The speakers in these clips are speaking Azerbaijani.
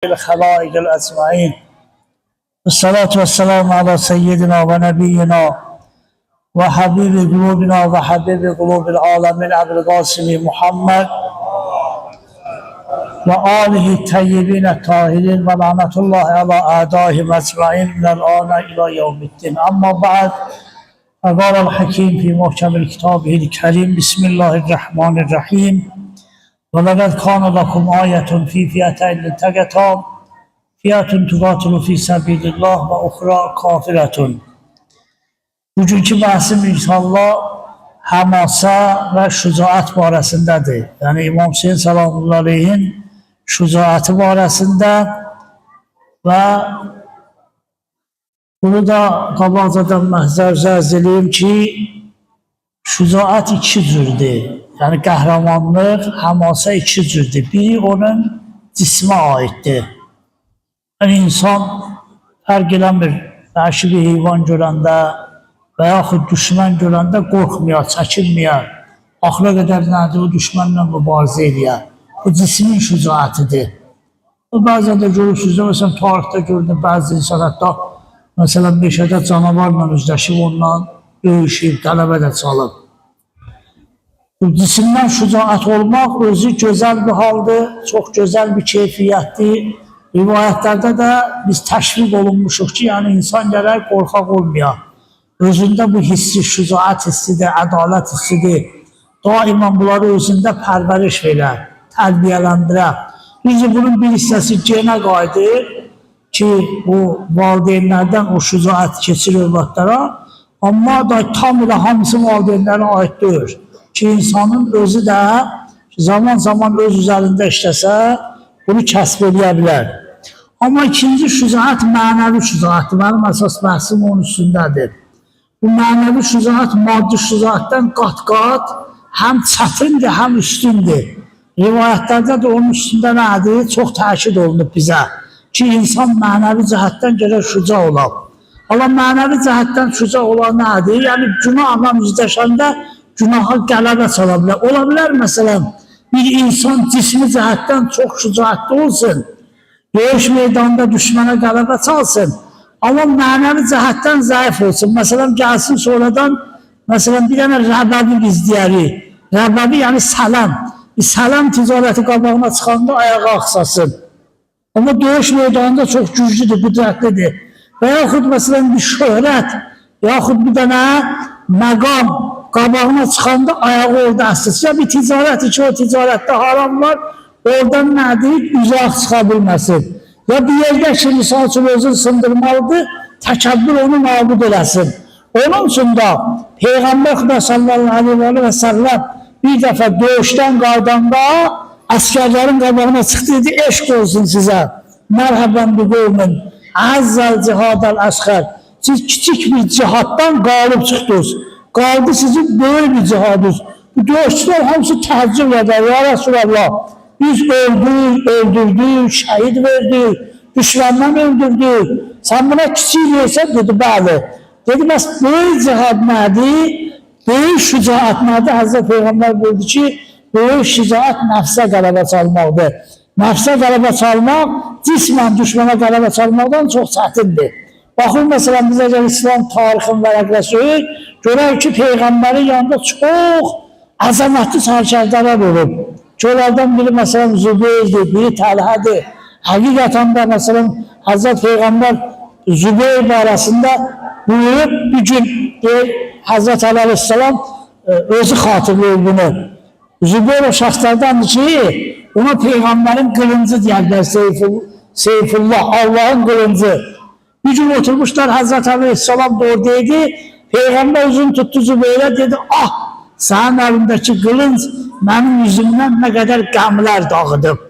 الخلائق الأجمعين والصلاة والسلام على سيدنا ونبينا وحبيب قلوبنا وحبيب قلوب العالمين أبي القاسم محمد وآله الطيبين الطاهرين ولعنة الله على أعدائهم أجمعين من الآن إلى يوم الدين. أما بعد، فقال الحكيم في محكم كتابه الكريم: بسم الله الرحمن الرحيم. وَلَقَدْ كَانَ لَكُمْ آيَةٌ فِي فِئَتَيْنِ الْتَقَتَا فِئَةٌ تُقَاتِلُ فِي سَبِيلِ اللّٰهِ وَأُخْرَى كَافِرَةٌ. Bugünkü bəhsim inşallah həmasa və şücaət barəsindədir. Yəni İmam Hüseyin salamullahi aleyhin şücaəti barəsində və bunu da qabaqcadan məhzər edeyim ki, şücaət iki cürdür. Yəni qəhrəmanlıq, həmasa iki cürdür. Biri onun cismə aiddir. Yəni insan fərq eləmir, vəhşi bir heyvan görəndə və yaxud düşmən görəndə qorxmayar, çəkinməyər. Axıra qədər nədir, o düşmənlə mübarizə eləyər. Bu cismin şücaətidir. Bəzən də görürsünüz, məsələn tarixdə görünür, bəzi insan hətta məsələn meşədə canavarla üzləşib, ondan döyüşüb, qələbə də çalıb. Bu cisimdən şücaət olmaq özü gözəl bir haldır, çox gözəl bir keyfiyyətdir. Rivayətlərdə də biz təşviq olunmuşuq ki, yəni insan gərək qorxaq olmayaq. Özündə bu hissi, şücaət hissidir, ədalət hissidir. Daimən bunları özündə pərvəriş verər, tərbiyələndirər. Bizcə bunun bir hissəsi genə qayıdır ki, bu valideynlərdən o şücaət keçir övladlara, amma da tam ilə hamısı valideynlərə aid deyil. Ki insanın özü də zaman öz üzərində işləsə, bunu kəsb edə bilər. Amma ikinci şücaət mənəvi şücaətdir. Mənim əsas bəhsim onun üstündədir. Bu mənəvi şücaət maddi şücaətdən qat-qat həm çətindir, həm üstündür. Rivayətlərdə də onun üstündə nədir? Çox təkid olunub bizə ki, insan mənəvi cəhətdən gərək şüca olaq. Allah mənəvi cəhətdən şüca olan nədir? Yəni günahla üzləşəndə günaha qələbə çala bilər. Ola bilər, məsələn, bir insan cismi cəhətdən çox şücaətli olsun, döyüş meydanında düşmənə qələbə çalsın, amma mənəvi cəhətdən zəif olsun. Məsələn, gəlsin sonradan, məsələn, bir dənə rəbəbi biz deyərik. Rəbəbi yəni sələm. Sələm ticarəti qabağına çıxanda ayağa axsasın. Amma döyüş meydanında çox güclüdür, qüdrətlidir. Və yaxud, məsələn, bir şöhrət, yaxud bir dənə məqam qabağına çıxanda ayağı orada əsas. Ya bir ticarət ki, o ticarətdə haram var, oradan nədir? Uzaq çıxa bilməsin. Ya bir yerdə ki, misal üçün özünü sındırmalıdır, təkəbbür onu nabud eləsin. Onun üçün də Peyğəmbər sallallahu aleyhi və səlləm bir dəfə döyüşdən qaydanda əsgərlərin qabağına çıxdı, dedi, eşq olsun sizə. Mərhəbən bir qövmin, əzzəl cihadəl əşxər. Siz kiçik bir cihaddan qalib çıxdınız. Qaldı sizin böyük bir cihadınız. Bu döyüşçülər hamısı təəccüb edər. Ya Resulallah, biz öldürdük, şəhid verdik, düşməndən öldürdük. Sən buna kiçik versən, dedi, bəli. Dedi, bəs böyük cihad nədir? Böyük şücaət nədir? Həzrət Peyğəmbər buyurdu ki, böyük şücaət nəfsə qələbə çalmaqdır. Nəfsə qələbə çalmaq, cismən düşmənə qələbə çalmaqdan çox çətindir. Baxın, məsələn, bizə gəl İslam tarixin vərəqləsi, görək ki, Peyğəmbərin yanında çox əzəmətli sərkərdələr olub. Onlardan biri, məsələn, Zübeyrdir, biri Təlhədir. Həqiqətən də, məsələn, Həzrət Peyğəmbər Zübeyr barəsində buyurub, bir gün Həzrət Aleyhisselam özü xatırlayır bunu. Zübeyr o şəxslərdəndir ki, ona Peyğəmbərin qılıncı deyərlər, Seyfullah, Allahın qılıncı. Bir gün oturmuşlar, Həzrət Aleyhisselam da oradaydı, Peyğəmbər üzünü tutdu Zübeyrə, dedi, ah, sənin əlindəki qılınc mənim yüzümdən nə qədər qəmlər dağıdıb.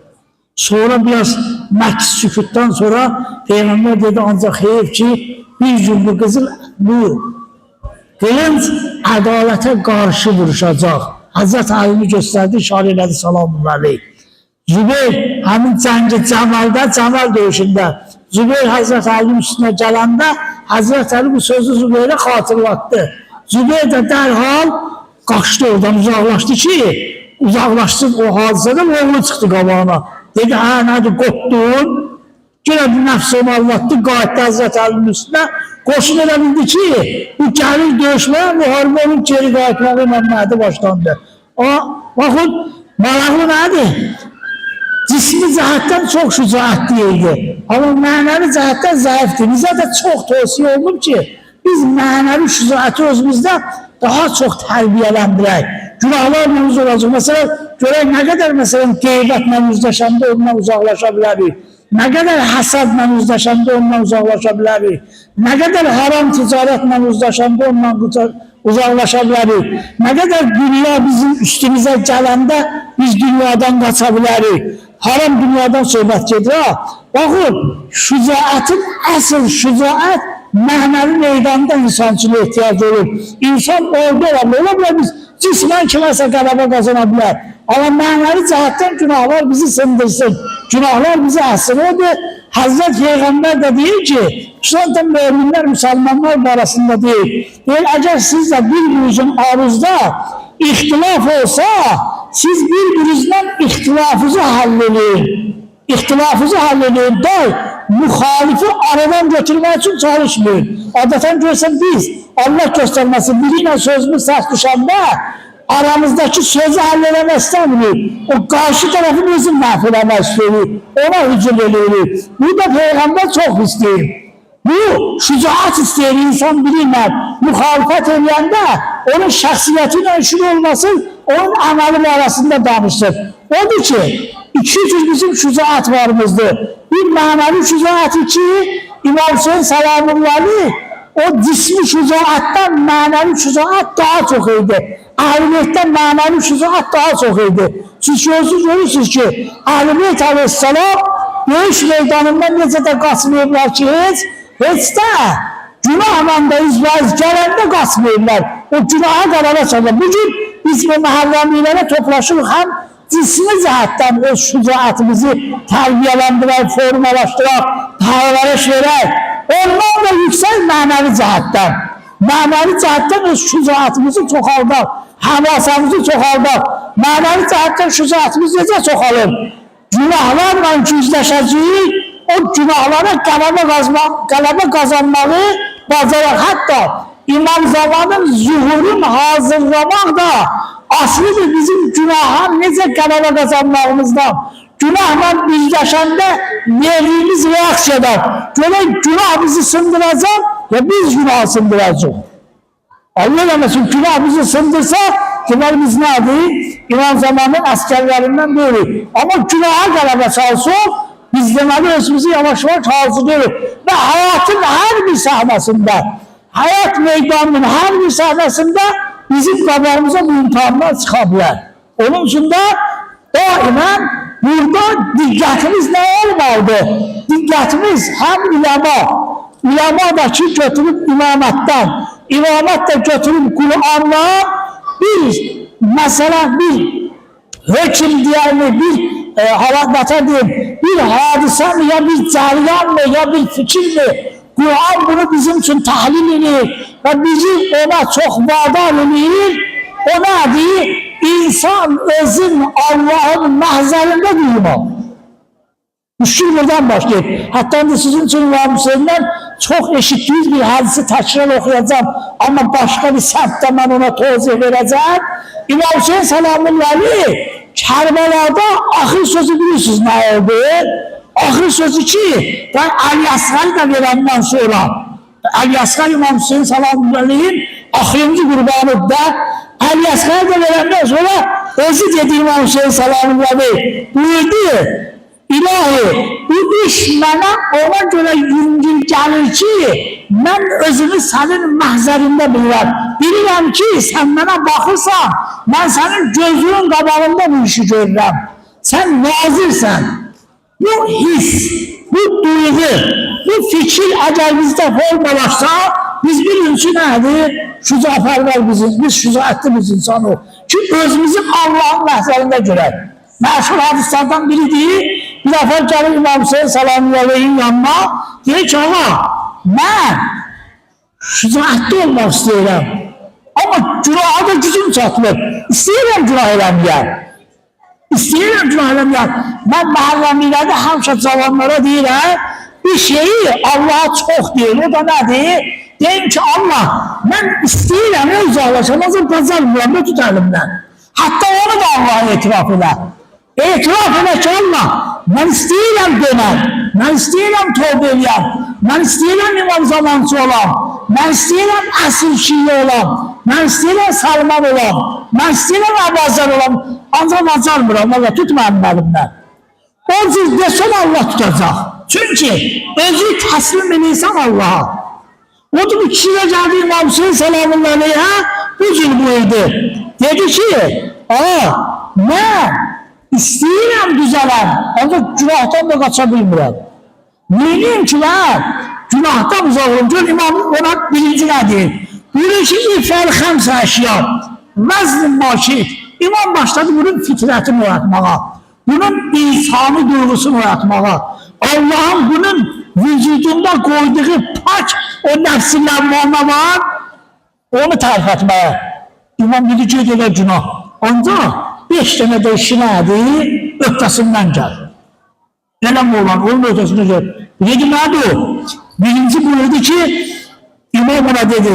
Sonra biraz məks sükutdan sonra Peyğəmbər dedi, ancaq xeyir ki, bir gün bu qılınc ədalətə qarşı vuruşacaq. Həzrət Əlini göstərdi, işarə elədi, salamullahi aleyh. Zübeyr həmin cəngi Cəmalda, Cəmal döyüşündə Zübeyr Həzrət Əlinin üstünə gələndə Həzrət Əli bu sözü Zübeyrə xatırlatdı. Zübeyr də dərhal qaçdı oradan, uzaqlaşdı ki, uzaqlaşsın o hadisədən oğlu çıxdı qabağına. Dedi, ha, nədir, qopdun? Yine bir nefsini anlattı, gayet Hazreti Ali'nin üstüne koşun edebildi ki, bu gelir dövüşmeye, muharebe olup geri qayıtmağı Mehmet'e başlandı. Ama bakın, maraqlı nedir? Cismi cəhətdən çox şücaət deyildi. Amma mənəvi cəhətdən zəifdir. Bizə də çox tövsiyə olunub ki, biz mənəvi şücaəti özümüzdə daha çox tərbiyələndirək. Günahlarla uz olacaq. Məsələn, görək nə qədər məsələn qeybətlə üzləşəndə ondan uzaqlaşa bilərik. Nə qədər həsədlə üzləşəndə ondan uzaqlaşa bilərik. Nə qədər haram ticarətlə üzləşəndə ondan uzaqlaşa bilərik. Nə qədər dünya bizim üstümüzə gələndə biz dünyadan qaça bilərik. Haram dünyadan söhbət gedir ha. Baxın, şücaətin əsl şücaət mənəvi meydanda insançılığa ehtiyac olur. İnsan orada ola bilər biz cismən kiməsə qələbə qazana bilər. Amma mənəvi cəhətdən günahlar bizi sındırsın. Günahlar bizi əsir edir. Hazret Peyğəmbər də deyir ki, xüsusən müminlər, müsəlmanlar arasında deyir. Deyir, əgər siz də bir-birinizin aruzda ixtilaf olsa, siz bir-birinizdən ixtilafınızı həll edin. İxtilafınızı həll edin da, müxalifi aradan götürmək üçün çalışmayın. Adətən görsən biz, Allah göstərməsi biri ilə sözümüz səs düşəndə, aramızdakı sözü həll eləmək istəmirik. O qarşı tərəfin özü məhv eləmək istəyirik. Ona hücum edirik. Bu da Peyğəmbər çox istəyir. Bu, şücaət istəyir insan biri ilə müxalifət edəndə, onun şəxsiyyəti ilə işin olmasın, onun əməli arasında danışır. Odur ki, iki cür bizim şücaət varımızdır. Bir mənəvi şücaəti ki, İmam Hüseyin Salamullahi o cismi şücaətdən mənəvi şücaət daha çox idi. Əhl-i mənəvi şücaət daha çox idi. Çünki özünüz görürsünüz ki, Əhl-i Aleyhisselam döyüş meydanından necə də qaçmayıblar ki, heç də günahla da izbaiz gələndə qaçmayıblar. O günaha qərara çalır. Bugün biz bu məhərrəmliklərə toplaşırıq, həm cismi cəhətdən öz şücaətimizi tərbiyələndirək, formalaşdıraq, dağlara verək. Ondan da yüksək mənəvi cəhətdən. Mənəvi cəhətdən öz şücaətimizi çoxaldaq, həvasamızı çoxaldaq. Mənəvi cəhətdən şücaətimiz necə çoxalır? Günahlarla yüzləşəcəyik, o günahlara qələbə qazanmağı bacaraq. Hətta İmam Zamanın zuhurun hazırlamaq da aslıdır bizim günaha necə qələbə qazanmağımızdan. Günahla yüzləşəndə verdiyimiz reaksiyadan. Görək günah bizi sındıracaq ya biz günah sındıracaq. Allah eləməsin, günah bizi sındırsa, deməli biz nədir? İmam Zamanın əskərlərindən deyirik. Amma günaha qələbə çalsın, biz deməli özümüzü yavaş-yavaş hazırlayırıq. Və həyatın hər bir səhnəsində, həyat meydanının hər bir səhnəsində bizim qabağımıza bu imtihanlar çıxa bilər. Onun üçün də daimən burada diqqətimiz nə olmalıdır? Diqqətimiz həm ulema da ki götürüb imamətdən, imamət də götürüb Qur'anla bir məsələn, bir hökm deyəli, bir halakat deyim, bir hadisə mi, ya bir cəryan mı, ya bir fikir mi? Kur'an bunu bizim için tahlil edir ve bizi ona çok vadar edir. O nedir? İnsan özün Allah'ın mahzerinde duyma. Müşkül buradan başlayıp, hatta da sizin için İmam Hüseyin'den çok eşittiğiniz bir hadisi tekrar okuyacağım. Ama başka bir semtte ben ona tozih vereceğim. İmam Hüseyin Salamullahi Kerbela'da ahir sözü biliyorsunuz ne oldu? Ahir sözü ki, ben Ali Asgar'ı da verenden sonra, Ali Asgar İmam Hüseyin Salamullahi'nin ahirinci kurbanı da, Ali Asgar'ı da verenden sonra özü dedi İmam Hüseyin Salamullahi buyurdu. İlahi, bu iş mənə ona göre yüngül gəlir ki, mən özümü sənin məhzərində bilirəm. Bilirəm ki, sən mənə baxırsan, mən sənin gözünün qabağında bu işi görürəm. Sən nazirsən. Bu his, bu duygu, bu fikir əgər bizdə formalaşsa, biz bilinci nədir? Şücaətlər biziz, biz şücaətli biz insanıq. Ki, özümüzü Allah'ın məhzərində görək. Məşhur hadislərdən biri deyil, bir dəfə gəlir İmam Hüseyin Salamullahi'nin yanına, deyir ki, ağa, mən şücaətli olmaq istəyirəm. Amma günaha da gücüm çatmır. İstəyirəm günah eləməyəm. İstəyirəm günahlarım ya. Mən məhəlləmilərdə həmişə cavanlara deyirəm, bir şeyi Allah'a çox deyir. O da nədir? Deyim ki, Allah, mən istəyirəm, uzaqlaşam, azı qazanmıram, da tut əlimdən. Hətta onu da Allah'a etiraf elə. Etiraf elə ki, Allah, mən istəyirəm dönəm, mən istəyirəm tövbə eləyəm, mən istəyirəm imam zamançı olam, mən istəyirəm əsr şiir olam, mən istəyirəm Salman olam, mən istəyirəm Əbazar olam, ancaq bacarmıram, Allah tut mənim əlimdən. O cür desən Allah tutacaq. Çünki özü təslim edirsən Allah'a. Odur bu kişiyə gəldi İmam Hüseyin selamullaheyhə, bu cür buyurdu. Dedi ki, mən istəyirəm düzələm, ancaq günahdan da qaça bilmirəm. Neyim ki mən günahdan uzaq olum. Gör İmam ona birinci nədir? Buyurur ki, ifəl xəmsə əşya, vəzn-i maşid. İmam başladı bunun fitrətini öğretməğa, bunun insanı duyğusunu öğretməğa, Allah'ın bunun vücudunda koyduğu pak o nəfsilənmə var, onu tərif etməyə. İmam dedi ki, elə günah. Ancaq 5 dənə də işi nədir? Öhdəsindən gəl. Elə mi olan? Onun öhdəsindən gəl. Dedi, nədir o? Birinci buyurdu ki, İmam ona dedi,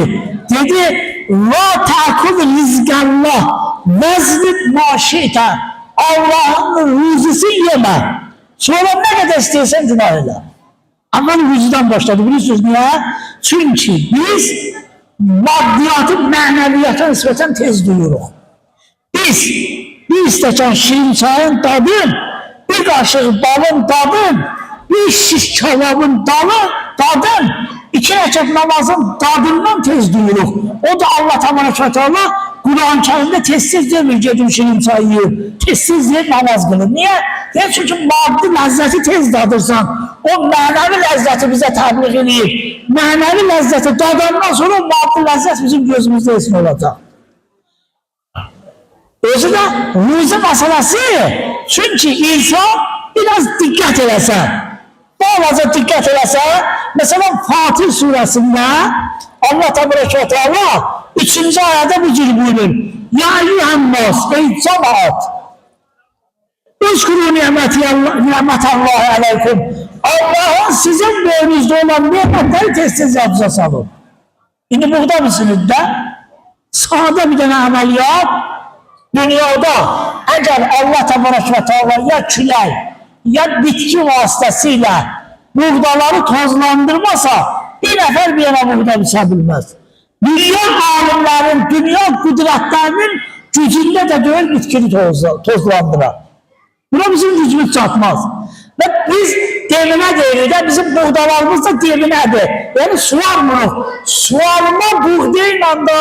la ta'kul rizqallah vəznib maşitə, Allah'ın rüzisi yemə. Sonra nə qədər istəyirsən günah elə. Amma rüzüdən başladı, bilirsiniz niyə? Çünki biz maddiyatı mənəviyyata nisbətən tez duyuruq. Biz bir stəkan şirin çayın dadın, bir qaşıq balın dadın, bir şiş kebabın dadın, 2 rəkat namazın dadından tez duyuruq. O da Allah təbarəkətəala Kur'an-ı Kerim'de tezsiz demir gedim şirin çay yiyip, tezsiz deyip namaz kılın. Niye? Çünkü maddi lezzeti tez dadırsan, o mənavi lezzeti bize təbliğ edip, mənavi lezzeti dadandan sonra o maddi lezzet bizim gözümüzde esin olacak. Özü de ruzi meselesi, çünkü insan biraz dikkat eləsə, bazı dikkat eləsə, mesela Fatih suresinde Allah Teala 3. ayette bu cür buyurur. Ya eyyühennâs, ey cemaat, Üzkürü ni'metallahi aleykum. Allah'ın sizin boynunuzda olan nimetleri tez yapıza salın. Şimdi burada mısınız da? Sahada bir tane ameliyat, dünyada eğer Allah Teala ya külək, ya bitki vasıtasıyla buğdaları tozlandırmasa bir nefer bir yana buğda biçebilmez. Dünya alimlerin, dünya kudretlerinin gücünde de değil bitkini tozlandırar. Buna bizim gücümüz çatmaz. Ve biz demine değiliz de bizim buğdalarımız da deminedir. Yani suvarmırıq. Suvarma buğdayla da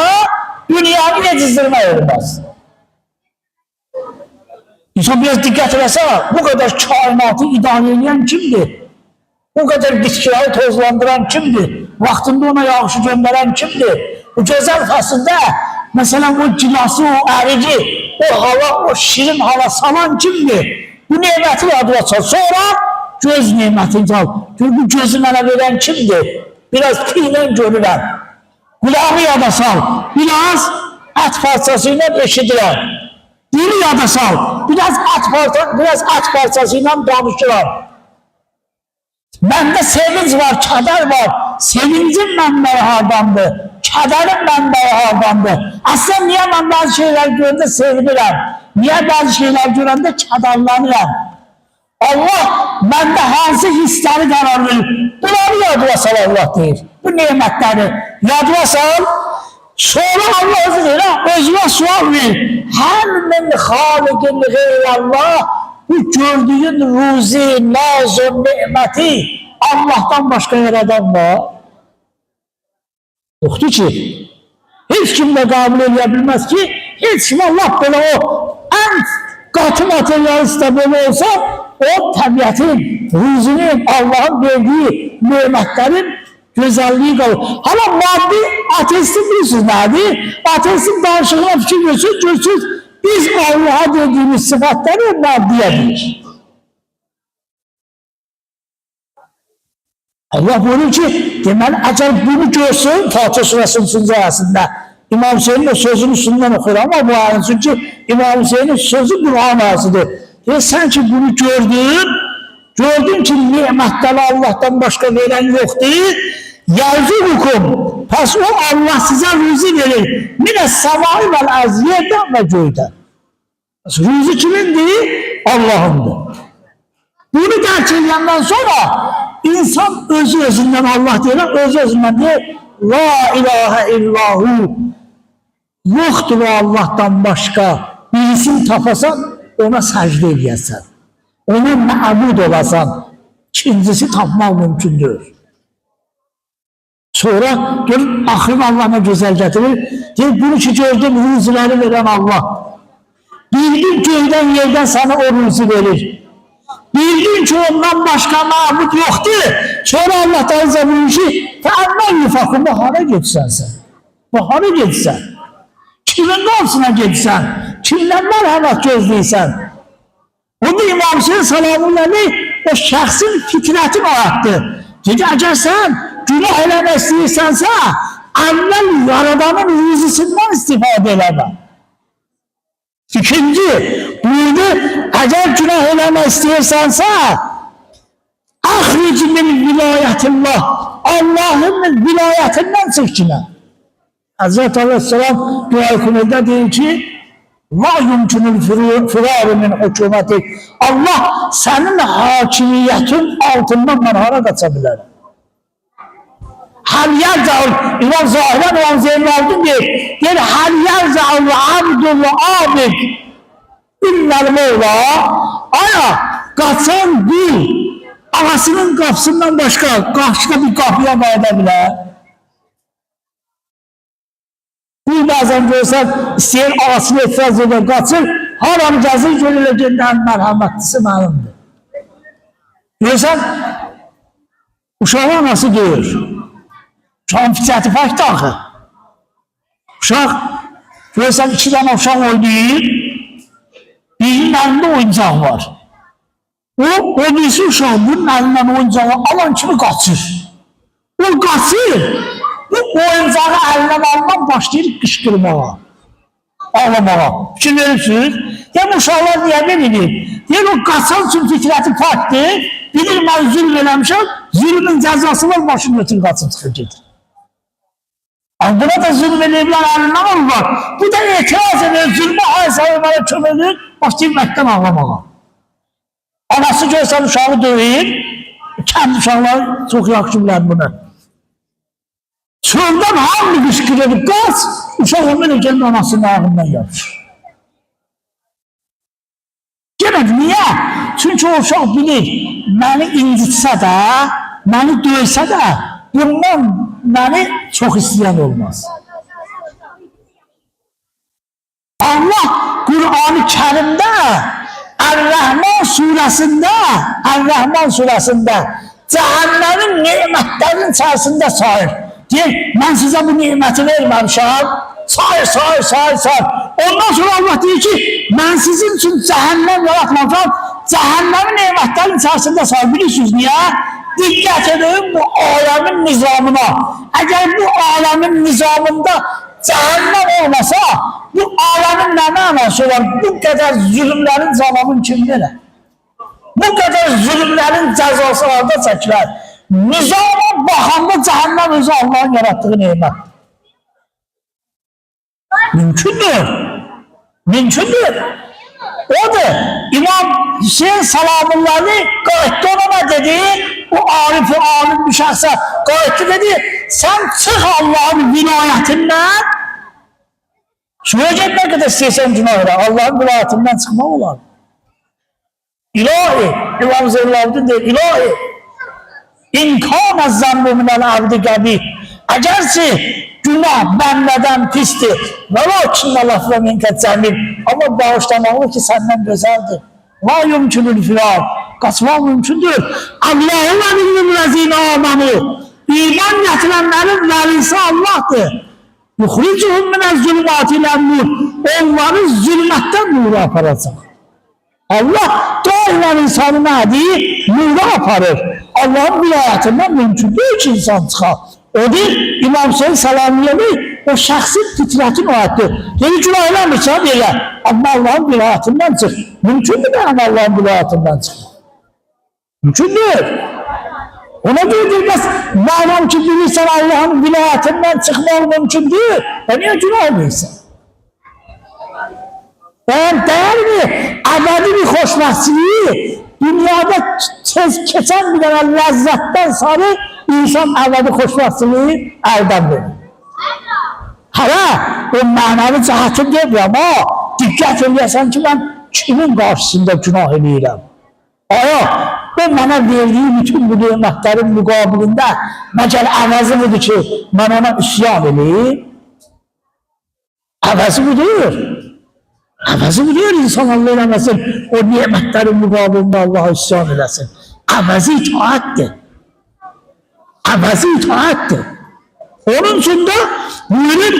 dünyanı yetiştirme olmaz. İnsan biraz dikkat ederse bu kadar kainatı idare eden kimdir? Bu kadar bitkileri tozlandıran kimdir? Vaktinde ona yağışı gönderen kimdir? Bu güzel fasılda mesela o cilası, o erici, o hava, o şirin hava salan kimdir? Bu nimeti yadıra çal. Sonra göz nimetini çal. Çünkü bu gözü mənə veren kimdir? Biraz piyle görürəm. Kulağı yada sal. Biraz et parçasıyla eşidirəm. Dili yada sal. Biraz et parçasıyla danışıram. Məndə sevinç var, kədər var. Sevincin mənbəyi hardandır? Kədərin mənbəyi hardandır? Aslında niyə mən bazı şeyler görəndə sevinirəm? Niyə bazı şeyler görəndə kədərlənirəm? Allah məndə hansı hissləri qərar verir? Bunları yadıra sal Allah deyir. Bu nimətləri yadıra sal. Sonra Allah özü deyir, özünə sual verir. Həl min xaliqin qeyrəllah. Bu gördüğün ruzi, nazım, nimeti Allah'tan başka yaradan var. Yoktu ki. Hiç kim de kabul edebilmez ki, hiç kim Allah böyle o en katı materyalist de böyle olsa, o tabiatın, ruzinin, Allah'ın verdiği nimetlerin güzelliği kalır. Hala maddi ateistin bilirsiniz nedir? Ateistin danışığına fikir görsünüz, biz Allah'a dediğimiz sıfatları maddiyedir. Allah buyuruyor ki, deməli, əgər bunu görsün, Fatih Surası'nın 3. ayəsində, İmam Hüseyin'in sözünün üstündən oxuyur ama bu ayın, çünkü İmam Hüseyin'in sözü Kur'an ayəsidir. Sen ki bunu gördün ki nimetleri Allah'tan başka veren yoktur. Yarzukukum. Pes o Allah size rüzi verir. Mine semai vel arz, yerden ve göğden. Rüzi kimindir? Allah'ındır. Bunu gerçekten sonra insan özünden Allah diyor, özünden diyor. La ilahe illahu. Yoktur Allah'tan başka birisini tapasan ona secde ediyesen. Ona ma'bud olasan. İkincisi tapmak mümkündür. Sonra görün ahirın Allah'ına güzel getirir. Diyor bunu ki gördüm rüzileri veren Allah. Bildin köyden yerden sana o rüzi verir. Bildin ki ondan başka ma'bud yoktur. Sonra Allah'tan zaman işi fe'ammen yufakın bahara geçsen sen. Bahara geçsen. Kimin karşısına geçsen. Kimden merhamet gözleysen. Onu İmam Hüseyin Salamullahi o şahsın fitretini arattı. Dedi eğer sen günah eləmək istəyirsənsə, əvvəl yaradanın rüzisindən istifade eləmə. İkinci, buyurdu, əgər günah eləmək istəyirsənsə, əxric min vilayətillah, Allahın vilayətindən çıxkına. Hazreti Aleyhisselam dua-i deyir ki, la yumkinul firarı min hükümətik. Allah sənin hakimiyyətin altından mən hara qaça bilərəm. Hal yerca'ul İmam Zahir'den İmam Zeynal'dın diyor. Yani hal yerca'ul abdul abid İnnel Mevla aya kaçan bir anasının kapısından başka karşıda bir kapıya bağlayabilir. Bir bazen görsen isteyen anasını etiraz eder kaçır haram cazı görüleceğinden merhametlisi malumdur. Görsen uşağın anası diyor. Uşağın fitrəti farklı axı. Uşaq, görürsən iki tane uşaq oynayır, birinin əlində oyuncaq var. O birisi uşaq bunun əlindən oyuncağı alan kimi qaçır. O qaçır, bu oyuncağı əlindən alından başlayır qışqırmağa, ağlamağa. Fikir verirsiniz, bu uşaqlar niyə bilir? Deyir, o qaçan üçün fitrəti farklı, bilir mən zülm eləmişəm, zülmün cəzası var, başını götürür, qaçın çıxır gedir. Buna da zulm ediblər əlindən alırlar. Bu da etiraz edir, zulmü haysalımlara kömürür, başlayıb mətdən ağlamağa. Anası görsən uşağı döyür, kənd uşaqları çox yaxşı bilən bunu. Çöldən hamı qışqır edib, qaç, uşaq onun kendi anasının ayağından yapışır. Demək, niyə? Çünki o uşaq bilir, məni incitsə də, məni döysə də, bundan məni çox istəyən olmaz. Allah Qur'an-ı Kərimdə Ər-Rəhman surəsində cəhənnəmin nemətlərinin içərisində sayır. Deyir, mən sizə bu neməti verməmişəm. Sayır. Ondan sonra Allah deyir ki, mən sizin üçün cəhənnəm yaratmamışam. Cəhənnəmin nemətlərinin içərisində sayır. Bilirsiniz niyə? Dikkat edin bu alemin nizamına. Eğer bu alemin nizamında cehennem olmasa bu alemin ne manası var? Bu kadar zulümlerin zamanın kimdir? Bu kadar zulümlerin cezası orada çekilir. Nizama bakanda cehennem özü Allah'ın yarattığı nimet. Mümkündür. Odur. İmam Hüseyin Salamullahi qayıtdı ona dedi, o arifi alim bir şahsa qayıtdı dedi, sen çık Allah'ın vilayetinden, söyleyecek ne kadar isteysen günahına, Allah'ın vilayetinden çıkmak olan. İlahi, İmam Zeynal'ın dedi, ilahi, İnkâne zambı minel abdi gabi, eğerse günah benden pistir. Velakinne lafla minke cemil. Ama bağışlamalı ki senden güzeldir. La yumkünül firar. Kaçmak mümkündür. Allah'ın eminlim lezine amanu. İman getirenlerin velisi Allah'tır. Yukhricuhum minel zulmatilen nur. Onları zulmetten nura aparacak. Allah daima insanı nədir? Nura aparır. Allah'ın vilayetinden mümkündür ki insan çıxar. Odur İmam Hüseyin Salamullahi o şahsın fitratın o hattı. Dedi günah eləmirsən elə. Amma Allah'ın vilayetinden çık. Mümkündür ben Allah'ın vilayetinden çık. Mümkündür. Ona duyduğunuz madem ki bilirsen Allah'ın vilayetinden çıkmak mümkün değil. Niye günah olmayasın? Ben değer mi? Abadi bir hoşbahtçılığı dünyada geçen bir tane lezzetten sonra insan abadi hoşbahtçılığı əldən verir. Hala o manavi cəhətin deyil ama dikkat ediyorsan ki ben kimin karşısında günah edirəm? Aya, o bana verdiği bütün bu nimetlerin mukabilinde məcəl əvəzi budur ki ben ona isyan edeyim. Əvəzi budur. Əvəzi budur insan Allah eləməsin, o nimetlerin mukabilinde Allah'a isyan eləsin. Əvəzi itaatdir. Əvəzi itaatdir. Onun için de buyurun,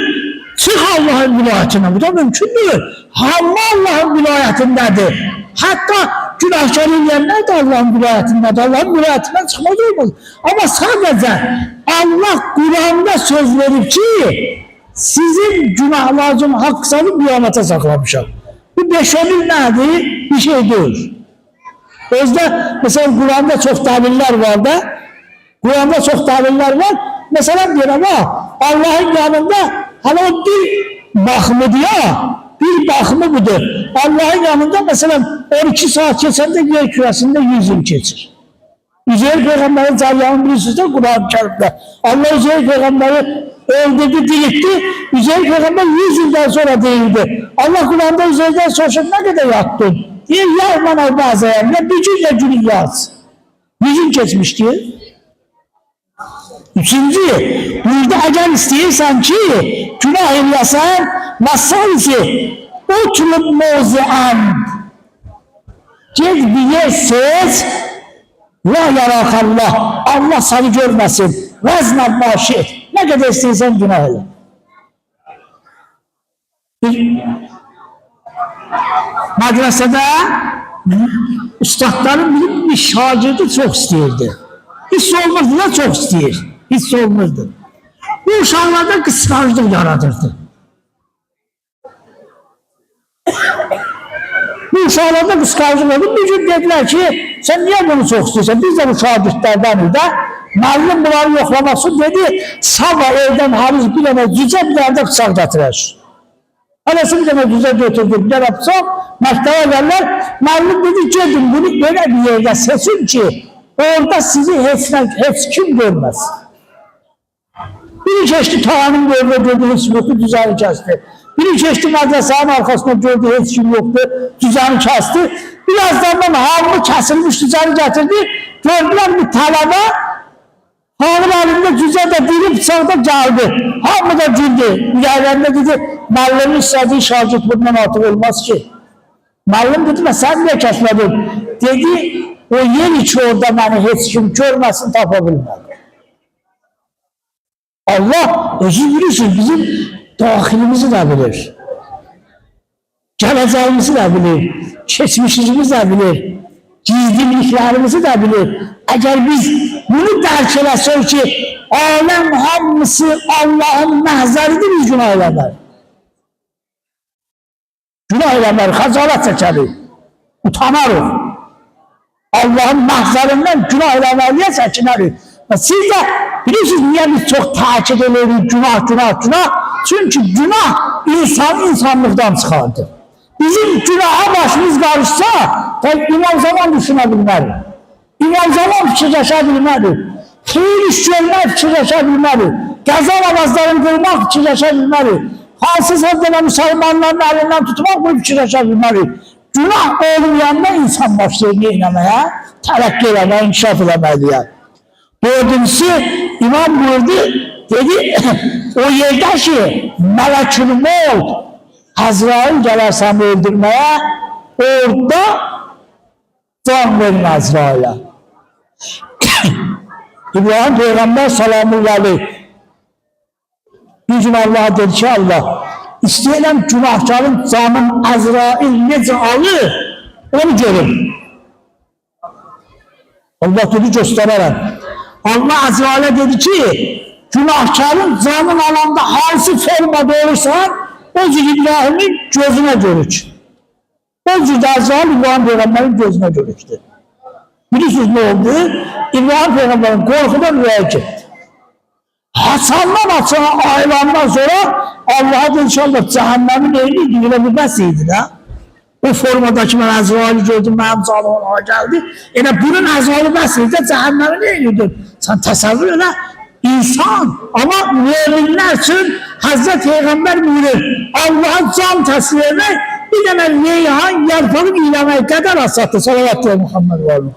çık Allah'ın vilayetine. Bu da mümkün değil. Hamma Allah'ın vilayetindedir. Hatta günahkar edenler de Allah'ın vilayetindedir. Allah'ın vilayetinden çıkmaz olmaz. Ama sadece Allah Kur'an'da söz verir ki sizin günahlarınızın hakkını kıyamete saklamışım. Bu 5-10 nedir? Bir şey değil. O yüzden mesela Kur'an'da çok tabirler var da, Kur'an'da çok tabirler var. Mesela diyor ama Allah'ın yanında hani o bir bakımı diyor, bir bakımı budur. Allah'ın yanında mesela 12 saat geçen de yer küresinde 100 yıl geçir. Üzeyir Peygamber'in zaryanını bilirsiniz de Kur'an-ı Kerim'de. Allah Üzeyir Peygamber'i öldürdü, diriltti. Üzeyir Peygamber 100 yıldan sonra değildi. Allah Kur'an'da Üzeyir'den sonra ne kadar yattın? Diye yağman bazı yerine bir gün ya günü yaz. 100 yıl geçmiş diye. Üçüncü, burada eğer istiyorsan ki günah eylesen, masalisi utlub mevzi'an. Gel bir yer söz, la yarakallah, Allah seni görmesin, veznen maşit, ne kadar istiyorsan günah eyle. Medresede ustadların bir şagirdi çok isteyirdi. Hiç olmazdı da çok isteyir. Hiç olmazdı. Bu uşaqlarda kıskançlık yaratırdı. Bu uşaqlarda kıskançlık yaratırdı. Bir gün dediler ki sen niye bunu çok istiyorsan? Biz de bu şagirdlerden de müəllim bunları yoklamasın dedi. Sabah evden hariç bir tane cüce bir tane de bıçak getirir. Anası bir tane cüce götürdü. Bir tane bıçak. Mektebe gelirler. Müəllim dedi gelin bunu böyle bir yerde seçin ki orada sizi hiç kim görmez. Biri geçti tağının görüne gördü, hiç yoktu, düzeni kesti. Biri geçti medresenin arkasında gördü, hiç kim yoktu, düzeni kesti. Birazdan hamlı kesilmiş düzeni getirdi. Gördüler bir talebe, hamın elinde düze de diri bıçakta geldi. Hamı da güldü. Mülaylarında dedi, müəllimin istediği şagird bundan artık olmaz ki. Müəllim dedi, sen niye kesmedin? Dedi, o yer içi orada beni hiç kim görmesin, tapabilmedi. Allah özü bilirsiniz, bizim dahilimizi de bilir. Geleceğimizi de bilir. Geçmişimizi de bilir. Gizliliklerimizi de bilir. Eğer biz bunu dərk eləsək ki, alem hamısı Allah'ın məhzəridir, biz günah eləmər. Günah eləmər, xəcalat çəkərik. Utanarıq. Allah'ın məhzərindən günah eləməliyə çəkinərik. Siz de bilirsiniz niye biz çok takip ediyoruz günah? Çünkü günah insanlıktan çıkardı. Bizim günaha başımız karışsa İmam Zaman düşünebilmeli. İmam Zaman fikirleşebilmeli. Xeyir iş görmək fikirleşebilmeli. Qəza namazlarını qılmaq fikirleşebilmeli. Hansız haddına Müslümanların elinden tutmak bunu fikirleşebilmeli. Günah olmayanla insan başlayır neylemeye, terakki eləməyə, inkişaf eləməliyə. Dördüncüsü İmam buyurdu, dedi o yerde ki melekül mevt Azrail gelir seni öldürmeye, orada can verin Azrail'e. İbrahim Peygamber sallallahu aleyh bir gün Allah'a dedi ki Allah isteyelim günahkarın canın Azrail nece alır onu görün. Allah dedi göstererek. Allah Azrail'e dedi ki günahkarın canın alanda hansı formada olursan, o cür İbrahim'in gözüne görük. O cür Azrail İbrahim Peygamber'in gözüne görüktü. Bilirsiniz ne oldu? İbrahim Peygamber'in korkudan rüyaya gitti. Hasan'dan Hasan'a ayrılandan sonra Allah'a da inşallah cehennemin ehliydi, gülebilmezsiydi de. O formadaki ben Azrail'i gördüm, benim canım ona geldi. Yani bunun Azrail'i nasıldı? Cehennemin ehliydi. Sen tasavvur öyle. İnsan ama müminler için Hazreti Peygamber buyurur. Allah'a can tasvir etmek bir tane reyhan yarpalık ilamaya kadar asattı. Salavat ya Muhammed var mı?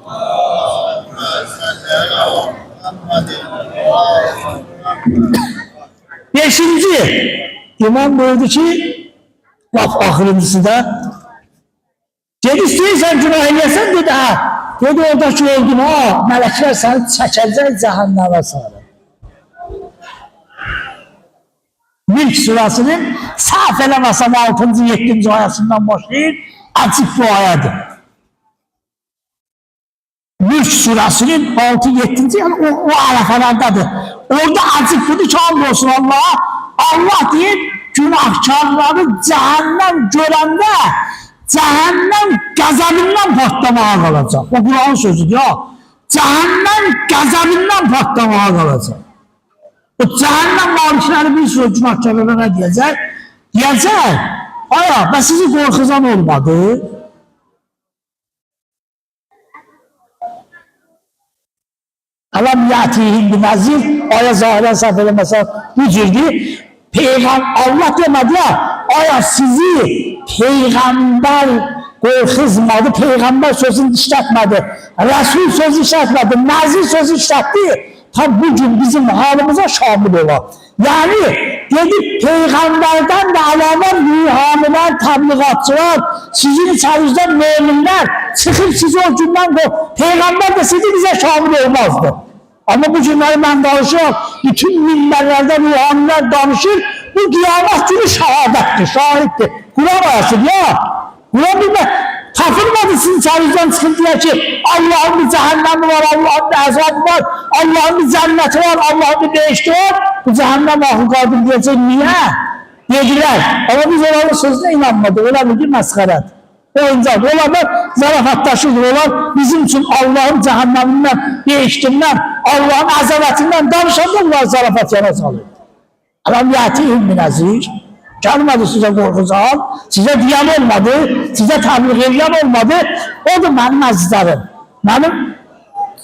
Beşinci, İmam buyurdu ki, laf ahırıncısı da, dedi istəyirsən günah eləyəsən, dedi ha. Dedi oradaki oldun ha, mələklər səni çəkəcək cəhənnəmə sarı. Mülk surasının səhv eləməsəm 6-cı 7-ci ayəsindən başlayır, açıq bu ayadır. Mülk surasının 6-7-ci yani o arafalardadır. Orada açıq budur ki olsun Allah'a. Allah deyir günahkarları cehennem görəndə cehennem qəzəbindən patlamağa qalacaq. O Kur'an sözüdür ya. Cehennem qəzəbindən patlamağa qalacaq. O cehennem malikləri bir sürü günahkarlara ne diyecek? Diyecek. Aya ben sizi korkuzan olmadı. Alam yatihim bir nazir, aya zahiren sarf eləməsə bu cürdür. Allah demedi ya, aya sizi peygamber korkuzmadı, peygamber sözünü işletmedi, Resul sözü işletmedi, nazir sözü işletti. Tabi bugün bizim halimize şamil olan. Yani dedik peygamberden de alamet ruhaniler, tebliğatçılar, sizin içerizden müminler çıkıp sizi o günden peygamber de sizi bize şamil olmazdı. Ama bu günleri ben danışıyorum, bütün minberlerde ruhaniler danışır, bu kıyamet günü şahadettir, şahittir. Kur'an ayasıdır ya. Kur'an bilmez. Takılmadı sizin içerizden çıkıp diye ki Allah'ın bir cehennemi var, Allah'ın bir azabı var, Allah'ın bir cenneti var, Allah'ın bir değişti var. Bu cehennem ahı kaldım diyecek niye? Dediler. Ama biz olanın sözüne inanmadık. Öyle bir meskeret. Oyuncak. Olanlar zarafatlaşırdır. Olan bizim için Allah'ın cehenneminden, değiştiğinden, Allah'ın azabetinden danışanlar onlar zarafat yana salıyor. Alam yatihim minazir. Gelmedi size korkucan, size diyen olmadı, size tebliğ edilen olmadı. O da benim azizlerim, benim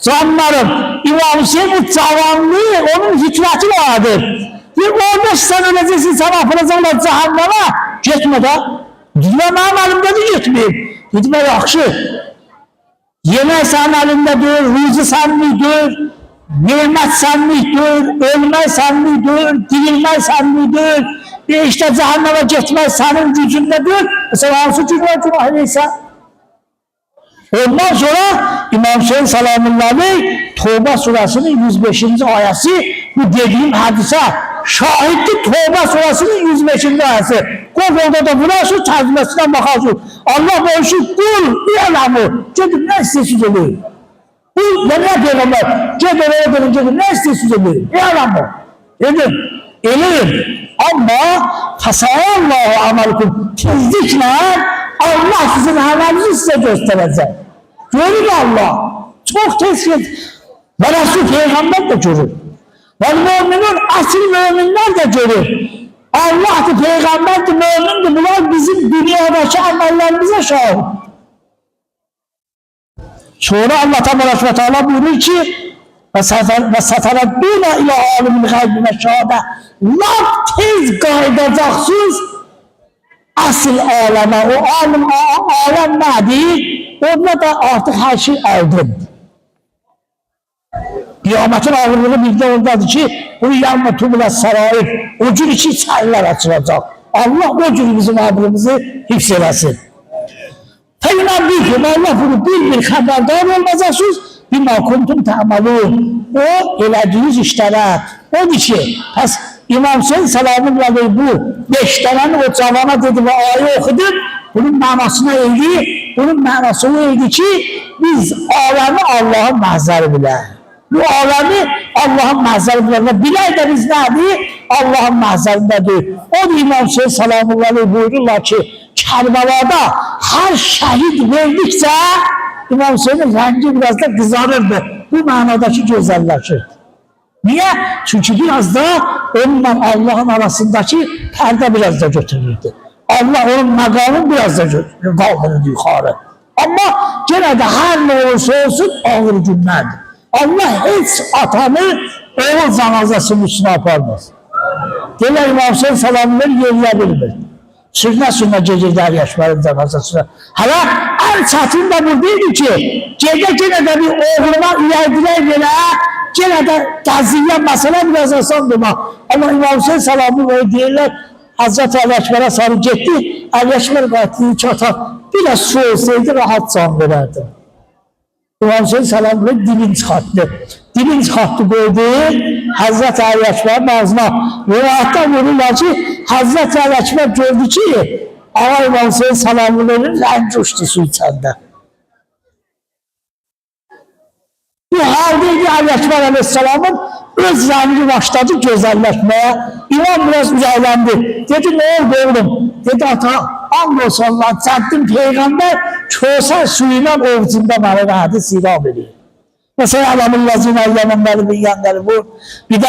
canlarım. İmam Hüseyin bu cavanlığı, onun hikmeti vardır. Bir 15 sene öleceksin, sana apıracaklar cehenneme, gitme de. Gitme benim elimde de gitmeyeyim. Gitme yakşı. Yemek senin elindedir, rızı senlidir, nimet senlidir, ölmek senlidir, dirilmek senlidir. İşte cehenneme gitmek senin gücündedir. Mesela hansı günah günah neyse. Ondan sonra İmam Hüseyin Salamullahi Tevbe surasının 105. ayası bu dediğim hadise şahittir. Tevbe surasının 105. ayası. Google'da da burası tercümesinden bakarsın. Allah boşu kul İ'lemû. Gidin ne istiyorsunuz oluyor? Kul ne peygamber? Gidin ne istiyorsunuz oluyor? İ'lemû. Gidin. Elin. Ama fasayallahu amelikum. Tezlikle Allah sizin amelinizi size gösterecek. Görür Allah. Çok tezlik. Ve Resul Peygamber de görür. Ve müminun asil müminler de görür. Allah da Peygamber de mümin de bunlar bizim dünyadaki amellerimize şahit. Sonra Allah Tebarek ve Teala buyuruyor ki وَسَتَرَبُّونَ اِلَى عَالِمِ الْغَيْبِ وَالشَّهَادَةِ Laf tez qayıdacaksınız asıl aleme. O alem nedir? Orada da artık her şey aydın. Kıyametin ağırlığı bir de oradadır ki o yanma tümüle sarayıp o gün için çaylar açılacak. Allah o gün bizim ağırlığımızı hifzelesin. Feynabbikum Allah bunu bir haberdar olmayacaksınız. Bima kuntum ta'malun. O elədiyiniz işlərə. Odur ki, pəs İmam Hüseyin Salamullahi bu 5 tane o cavana dedi ve ayı okudu. Bunun manasına eğdi. Bunun manası o eğdi ki biz alemi Allah'ın mahzarı bile. Bu aləmi Allahın məhzərindədir. Bilək də biz nədir? Allahın məhzərindədir. O da İmam Hüseyin Salamullahi buyururlar ki, Kərbalada hər şəhid verdikcə İmam Hüseyinin rəngi biraz da qızarırdı. Bu mənadakı gözəlləşirdi. Niye? Çünkü biraz da onunla Allah'ın arasındaki perde biraz da götürürdü. Allah onun makamını biraz da kaldırırdı yukarı. Ama gene de her ne olursa olsun ağır günlerdir. Allah hiç atanı oğul canazasının üstüne aparmaz. Gelen İmam Hüseyin Salamullahi yerine bilmir. Sürüne gecirdi yaşların canazasına. Hala en çatın da buradaydı ki gene de bir oğluna üyerdiler bile gene de gaziye mesela biraz asandır ama İmam Hüseyin Salamullahi deyirler Hazreti Ali Ekber'e sarı gitti. Ali Ekber qatilini çatan biraz su olsaydı rahat can vererdi. İmam Hüseyin Salamullahi dilin çıxartdı. Dilin çıxartdı koydu Hazreti Ali Ekber'in ağzına. Rivayette vururlar ki Hazreti Ali Ekber gördü ki ama İmam Hüseyin Salamullahi'nin rengi uçtu su içende. Bu haldeydi Ali Ekber Aleyhisselam'ın öz rengi başladı güzelleşmeye. İmam biraz uzaylandı. Dedi ne oldu oğlum? Dedi ata andolsun Allah çaktım peygamber köser suyuyla ovucunda bana rahatı silah veriyor. Mesela adamın lazım ayyanınları bir yanları bu. Bir de